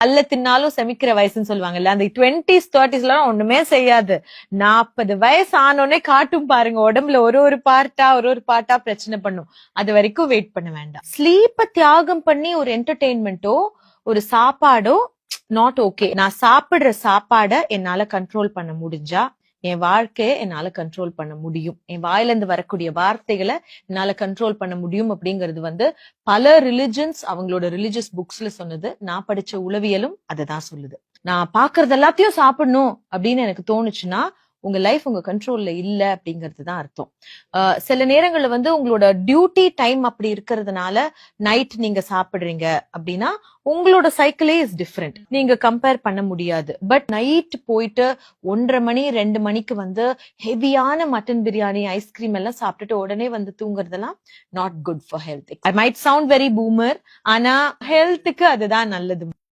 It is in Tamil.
அல்ல தின்னாலும் செமிக்கிற வயசுன்னு சொல்லுவாங்கல்ல, அந்த 20s 30s எல்லாம் ஒண்ணுமே செய்யாது. 40 வயசு ஆனோடனே காட்டும் பாருங்க, உடம்புல ஒரு பார்ட்டா பிரச்சனை பண்ணும். அது வரைக்கும் வெயிட் பண்ண வேண்டாம். ஸ்லீப்ப தியாகம் பண்ணி ஒரு என்டர்டெயின்மெண்ட்டோ ஒரு சாப்பாடோ நாட் ஓகே. நான் சாப்பிடுற சாப்பாட என்னால கண்ட்ரோல் பண்ண முடிஞ்சா என் வாழ்க்கையை என்னால கண்ட்ரோல் பண்ண முடியும். என் வாயில இருந்து வரக்கூடிய வார்த்தைகளை என்னால கண்ட்ரோல் பண்ண முடியும் அப்படிங்கிறது பல ரிலிஜன்ஸ் அவங்களோட ரிலிஜியஸ் புக்ஸ்ல சொன்னது. நான் படிச்ச உளவியலும் அததான் சொல்லுது. நான் பாக்குறது எல்லாத்தையும் சாப்பிடணும் அப்படின்னு எனக்கு தோணுச்சுன்னா உங்க லைஃப் உங்க கண்ட்ரோல்ல இல்ல அப்படிங்கிறது தான் அர்த்தம். சில நேரங்கள்ல உங்களோட டியூட்டி டைம் அப்படி இருக்கிறதுனால நைட் நீங்க சாப்பிடுறீங்க அப்படின்னா உங்களோட சைக்கிளே இஸ் டிஃப்ரெண்ட். நீங்க கம்பேர் பண்ண முடியாது. பட் நைட் போயிட்டு 1:30 மணி 2 மணிக்கு ஹெவியான மட்டன் பிரியாணி ஐஸ்கிரீம் எல்லாம் சாப்பிட்டுட்டு உடனே தூங்குறதெல்லாம் not good for health. I might sound very boomer, ஆனா ஹெல்த்துக்கு அதுதான் நல்லது.